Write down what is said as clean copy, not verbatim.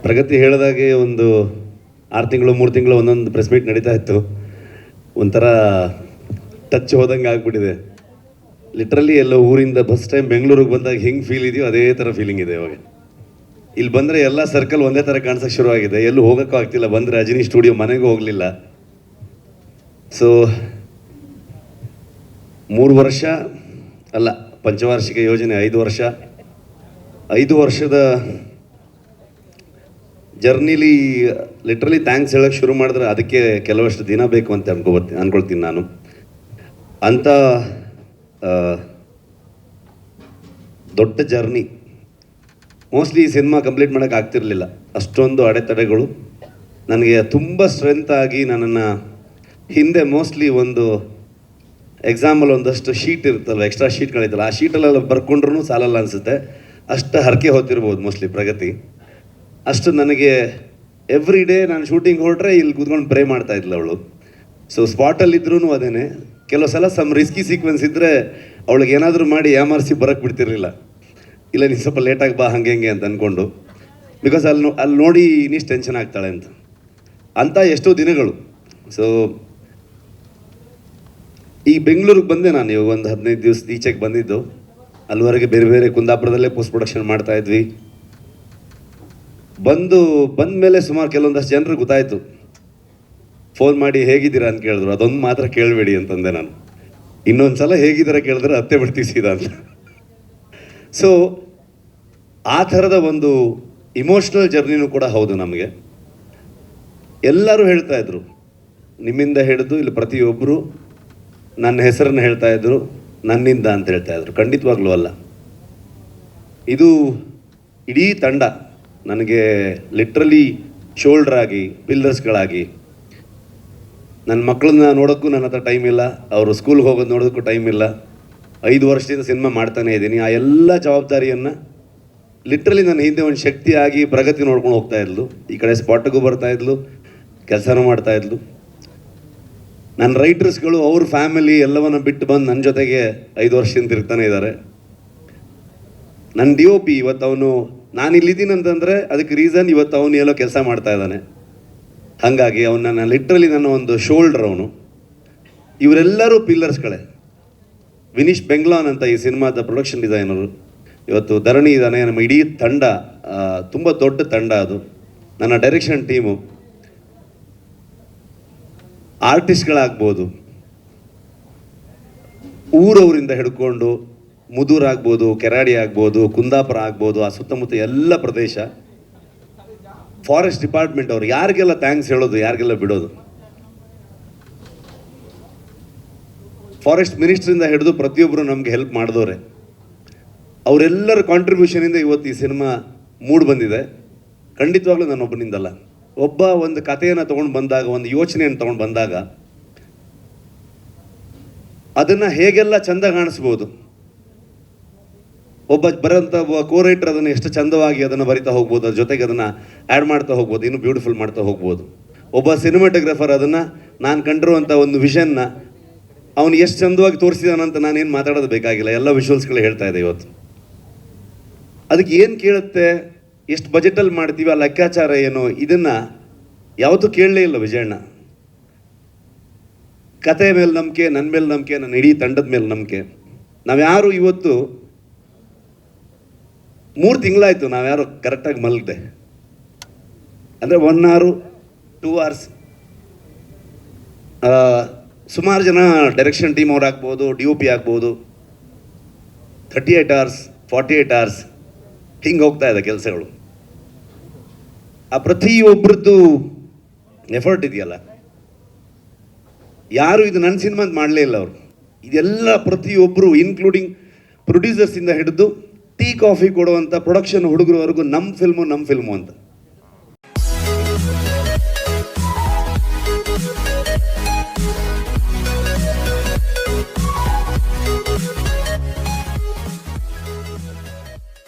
ಪ್ರಗತಿ ಹೇಳಿದಾಗೆ ಒಂದು 6 ತಿಂಗಳು 3 ತಿಂಗಳು ಒಂದೊಂದು ಪ್ರೆಸ್ ಮೀಟ್ ನಡೀತಾ ಇತ್ತು. ಒಂಥರ ಟಚ್ ಹೋದಂಗೆ ಆಗ್ಬಿಟ್ಟಿದೆ. ಲಿಟ್ರಲಿ ಎಲ್ಲೋ ಊರಿಂದ ಫಸ್ಟ್ ಟೈಮ್ ಬೆಂಗಳೂರಿಗೆ ಬಂದಾಗ ಹೆಂಗೆ ಫೀಲ್ ಇದೆಯೋ ಅದೇ ಥರ ಫೀಲಿಂಗ್ ಇದೆ ಇವಾಗ. ಇಲ್ಲಿ ಬಂದರೆ ಎಲ್ಲ ಸರ್ಕಲ್ ಒಂದೇ ಥರ ಕಾಣಿಸೋಕ್ಕೆ ಶುರುವಾಗಿದೆ. ಎಲ್ಲೂ ಹೋಗೋಕ್ಕೂ ಆಗ್ತಿಲ್ಲ. ಬಂದರೆ ಅಜಿನಿ ಸ್ಟುಡಿಯೋ ಮನೆಗೂ ಹೋಗಲಿಲ್ಲ. ಸೊ 3 ವರ್ಷ ಅಲ್ಲ, ಪಂಚವಾರ್ಷಿಕ ಯೋಜನೆ 5 ವರ್ಷ, 5 ವರ್ಷದ ಜರ್ನಿಲಿ ಲಿಟ್ರಲಿ ಥ್ಯಾಂಕ್ಸ್ ಹೇಳೋಕ್ಕೆ ಶುರು ಮಾಡಿದ್ರೆ ಅದಕ್ಕೆ ಕೆಲವಷ್ಟು ದಿನ ಬೇಕು ಅಂತ ಅನ್ಕೊಳ್ತೀನಿ ನಾನು. ಅಂಥ ದೊಡ್ಡ ಜರ್ನಿ ಮೋಸ್ಟ್ಲಿ ಈ ಸಿನಿಮಾ ಕಂಪ್ಲೀಟ್ ಮಾಡೋಕ್ಕೆ ಆಗ್ತಿರಲಿಲ್ಲ. ಅಷ್ಟೊಂದು ಅಡೆತಡೆಗಳು ನನಗೆ ತುಂಬ ಸ್ಟ್ರೆಂತ್ ಆಗಿ ನನ್ನನ್ನು ಹಿಂದೆ ಮೋಸ್ಟ್ಲಿ ಒಂದು ಎಕ್ಸಾಂಪಲ್ ಒಂದಷ್ಟು ಶೀಟ್ ಇರುತ್ತಲ್ವ, ಎಕ್ಸ್ಟ್ರಾ ಶೀಟ್ಗಳಿತ್ತಲ್ಲ, ಆ ಶೀಟಲ್ಲೆಲ್ಲ ಬರ್ಕೊಂಡ್ರೂ ಸಾಲಲ್ಲ ಅನಿಸುತ್ತೆ. ಅಷ್ಟು ಹರಕೆ ಹೊತ್ತಿರ್ಬೋದು ಮೋಸ್ಟ್ಲಿ ಪ್ರಗತಿ. ಅಷ್ಟು ನನಗೆ ಎವ್ರಿ ಡೇ ನಾನು ಶೂಟಿಂಗ್ ಹೊರಟ್ರೆ ಇಲ್ಲಿ ಕೂತ್ಕೊಂಡು ಪ್ರೇ ಮಾಡ್ತಾ ಇದ್ಲು ಅವಳು. ಸೊ ಸ್ಪಾಟಲ್ಲಿದ್ರೂ ಅದೇನೆ. ಕೆಲವು ಸಲ ರಿಸ್ಕಿ ಸೀಕ್ವೆನ್ಸ್ ಇದ್ದರೆ ಅವಳಿಗೆ ಏನಾದರೂ ಮಾಡಿ ಯಾಮಾರಿಸಿ ಬರೋಕ್ಕೆ ಬಿಡ್ತಿರಲಿಲ್ಲ. ಇಲ್ಲ ನೀನು ಸ್ವಲ್ಪ ಲೇಟಾಗಿ ಬಾ ಹಂಗೆ ಅಂತ ಅಂದ್ಕೊಂಡು, ಬಿಕಾಸ್ ಅಲ್ಲಿ ನೋಡಿ ಇನ್ನಿಷ್ಟು ಟೆನ್ಷನ್ ಆಗ್ತಾಳೆ ಅಂತ ಎಷ್ಟೋ ದಿನಗಳು. ಸೊ ಈ ಬೆಂಗಳೂರಿಗೆ ಬಂದೆ ನಾನು ಇವಾಗ ಒಂದು 15 ದಿವಸ ಈಚೆಗೆ ಬಂದಿದ್ದು. ಅಲ್ಲಿವರೆಗೆ ಬೇರೆ ಬೇರೆ ಕುಂದಾಪುರದಲ್ಲೇ ಪೋಸ್ಟ್ ಪ್ರೊಡಕ್ಷನ್ ಮಾಡ್ತಾಯಿದ್ವಿ. ಬಂದ ಮೇಲೆ ಸುಮಾರು ಕೆಲವೊಂದಷ್ಟು ಜನರು ಗೊತ್ತಾಯಿತು. ಫೋನ್ ಮಾಡಿ ಹೇಗಿದ್ದೀರಾ ಅಂತ ಕೇಳಿದ್ರು. ಅದೊಂದು ಮಾತ್ರ ಕೇಳಬೇಡಿ ಅಂತಂದೆ ನಾನು. ಇನ್ನೊಂದು ಸಲ ಹೇಗಿದ್ದೀರಾ ಕೇಳಿದ್ರೆ ಅತ್ತೆ ಬಿಡ್ತೀವಿ ಸೀದಾ ಅಂತ. ಸೊ ಆ ಥರದ ಒಂದು ಇಮೋಷ್ನಲ್ ಜರ್ನಿನೂ ಕೂಡ ಹೌದು ನಮಗೆ. ಎಲ್ಲರೂ ಹೇಳ್ತಾ ಇದ್ರು, ನಿಮ್ಮಿಂದ ಹಿಡಿದು ಇಲ್ಲಿ ಪ್ರತಿಯೊಬ್ಬರು ನನ್ನ ಹೆಸರನ್ನು ಹೇಳ್ತಾ ಇದ್ರು, ನನ್ನಿಂದ ಅಂತ ಹೇಳ್ತಾ ಇದ್ರು. ಖಂಡಿತವಾಗ್ಲೂ ಅಲ್ಲ. ಇದು ಇಡೀ ತಂಡ ನನಗೆ ಲಿಟ್ರಲಿ ಶೋಲ್ಡರ್ ಆಗಿ, ಪಿಲ್ಲರ್ಸ್ಗಳಾಗಿ. ನನ್ನ ಮಕ್ಕಳನ್ನ ನೋಡೋಕ್ಕೂ ನನ್ನ ಹತ್ರ ಟೈಮ್ ಇಲ್ಲ, ಅವರು ಸ್ಕೂಲ್ಗೆ ಹೋಗೋದು ನೋಡೋದಕ್ಕೂ ಟೈಮ್ ಇಲ್ಲ. 5 ವರ್ಷದಿಂದ ಸಿನಿಮಾ ಮಾಡ್ತಾನೇ ಇದ್ದೀನಿ. ಆ ಎಲ್ಲ ಜವಾಬ್ದಾರಿಯನ್ನು ಲಿಟ್ರಲಿ ನನ್ನ ಹಿಂದೆ ಒಂದು ಶಕ್ತಿಯಾಗಿ ಪ್ರಗತಿ ನೋಡ್ಕೊಂಡು ಹೋಗ್ತಾ ಇದ್ಲು. ಈ ಕಡೆ ಸ್ಪಾಟಿಗೂ ಬರ್ತಾ ಇದ್ಲು, ಕೆಲಸನೂ ಮಾಡ್ತಾ ಇದ್ಲು. ನನ್ನ ರೈಟರ್ಸ್ಗಳು ಅವ್ರ ಫ್ಯಾಮಿಲಿ ಎಲ್ಲವನ್ನ ಬಿಟ್ಟು ಬಂದು ನನ್ನ ಜೊತೆಗೆ 5 ವರ್ಷದಿಂದ ತಿರ್ತಾನೆ ಇದ್ದಾರೆ. ನನ್ನ DOP ಇವತ್ತು ಅವನು, ನಾನು ಇಲ್ಲಿದ್ದೀನಿ ಅಂತಂದರೆ ಅದಕ್ಕೆ ರೀಸನ್ ಇವತ್ತು ಅವನು ಎಲ್ಲೋ ಕೆಲಸ ಮಾಡ್ತಾ ಇದ್ದಾನೆ. ಹಾಗಾಗಿ ಅವನ್ನ ಲಿಟ್ರಲಿ ನನ್ನ ಒಂದು ಶೋಲ್ಡರ್ ಅವನು. ಇವರೆಲ್ಲರೂ ಪಿಲ್ಲರ್ಸ್ಗಳೇ. ವಿನೀಶ್ ಬೆಂಗ್ಲಾನ್ ಅಂತ ಈ ಸಿನಿಮಾದ ಪ್ರೊಡಕ್ಷನ್ ಡಿಸೈನರು. ಇವತ್ತು ಧರಣಿ ಇದ್ದಾನೆ. ನಮ್ಮ ಇಡೀ ತಂಡ ತುಂಬ ದೊಡ್ಡ ತಂಡ ಅದು. ನನ್ನ ಡೈರೆಕ್ಷನ್ ಟೀಮು, ಆರ್ಟಿಸ್ಟ್ಗಳಾಗ್ಬೋದು, ಊರವರಿಂದ ಹಿಡ್ಕೊಂಡು ಮುದೂರು ಆಗ್ಬೋದು, ಕೆರಾಡಿ ಆಗ್ಬೋದು, ಕುಂದಾಪುರ ಆಗ್ಬೋದು, ಆ ಸುತ್ತಮುತ್ತ ಎಲ್ಲ ಪ್ರದೇಶ, ಫಾರೆಸ್ಟ್ ಡಿಪಾರ್ಟ್ಮೆಂಟ್ ಅವರು, ಯಾರಿಗೆಲ್ಲ ಥ್ಯಾಂಕ್ಸ್ ಹೇಳೋದು, ಯಾರಿಗೆಲ್ಲ ಬಿಡೋದು. ಫಾರೆಸ್ಟ್ ಮಿನಿಸ್ಟ್ರಿಂದ ಹಿಡಿದು ಪ್ರತಿಯೊಬ್ಬರು ನಮಗೆ ಹೆಲ್ಪ್ ಮಾಡಿದವ್ರೆ. ಅವರೆಲ್ಲರ ಕಾಂಟ್ರಿಬ್ಯೂಷನಿಂದ ಇವತ್ತು ಈ ಸಿನಿಮಾ ಮೂಡ್ ಬಂದಿದೆ. ಖಂಡಿತವಾಗ್ಲೂ ನಾನೊಬ್ಬನಿಂದಲ್ಲ. ಒಬ್ಬ ಒಂದು ಕಥೆಯನ್ನು ತೊಗೊಂಡು ಬಂದಾಗ, ಒಂದು ಯೋಚನೆಯನ್ನು ತೊಗೊಂಡು ಬಂದಾಗ ಅದನ್ನು ಹೇಗೆಲ್ಲ ಚಂದ ಕಾಣಿಸ್ಬೋದು. ಬರೋಂಥ ಕೋ ರೈಟರ್ ಅದನ್ನು ಎಷ್ಟು ಚಂದವಾಗಿ ಅದನ್ನು ಬರಿತಾ ಹೋಗ್ಬೋದು, ಅದ್ರ ಜೊತೆಗೆ ಅದನ್ನು ಆ್ಯಡ್ ಮಾಡ್ತಾ ಹೋಗ್ಬೋದು, ಇನ್ನೂ ಬ್ಯೂಟಿಫುಲ್ ಮಾಡ್ತಾ ಹೋಗ್ಬೋದು. ಒಬ್ಬ ಸಿನಿಮಾಟೋಗ್ರಫರ್ ಅದನ್ನು ನಾನು ಕಂಡಿರುವಂಥ ಒಂದು ವಿಷನ್ನ ಅವನು ಎಷ್ಟು ಚಂದವಾಗಿ ತೋರಿಸಿದಾನಂತ ನಾನೇನು ಮಾತಾಡೋದು ಬೇಕಾಗಿಲ್ಲ. ಎಲ್ಲ ವಿಜುವಲ್ಸ್ಗಳು ಹೇಳ್ತಾ ಇದೆ ಇವತ್ತು. ಅದಕ್ಕೆ ಏನು ಕೇಳುತ್ತೆ, ಎಷ್ಟು ಬಜೆಟಲ್ಲಿ ಮಾಡ್ತೀವಿ, ಆ ಲೆಕ್ಕಾಚಾರ ಏನು, ಇದನ್ನು ಯಾವತ್ತೂ ಕೇಳಲೇ ಇಲ್ಲ ವಿಜಯಣ್ಣ. ಕತೆ ಮೇಲೆ ನಂಬಿಕೆ, ನನ್ನ ಮೇಲೆ ನಂಬಿಕೆ, ನನ್ನ ಇಡೀ ತಂಡದ ಮೇಲೆ ನಂಬಿಕೆ. ನಾವ್ಯಾರು ಇವತ್ತು 3 ತಿಂಗಳಾಯಿತು ನಾವ್ಯಾರು ಕರೆಕ್ಟಾಗಿ ಮಲಗಿದೆ. ಅಂದರೆ 1 hour 2 hours. ಸುಮಾರು ಜನ ಡೈರೆಕ್ಷನ್ ಟೀಮ್ ಅವ್ರು ಆಗ್ಬೋದು, DOP ಆಗ್ಬೋದು, 38 hours 48 hours ಹಿಂಗೆ ಹೋಗ್ತಾ ಇದೆ ಕೆಲಸಗಳು. ಆ ಪ್ರತಿಯೊಬ್ಬರದ್ದು ಎಫರ್ಟ್ ಇದೆಯಲ್ಲ, ಯಾರು ಇದು ನನ್ನ ಸಿನಿಮಾ ಅಂತ ಮಾಡಲೇ ಇಲ್ಲ ಅವರು. ಇದೆಲ್ಲ ಪ್ರತಿಯೊಬ್ಬರು, ಇನ್ಕ್ಲೂಡಿಂಗ್ ಪ್ರೊಡ್ಯೂಸರ್ಸಿಂದ ಹಿಡಿದು ಟೀ ಕಾಫಿ ಕೊಡುವಂಥ ಪ್ರೊಡಕ್ಷನ್ ಹುಡುಗರವರೆಗೂ ನಮ್ಮ ಫಿಲ್ಮು ಅಂತ.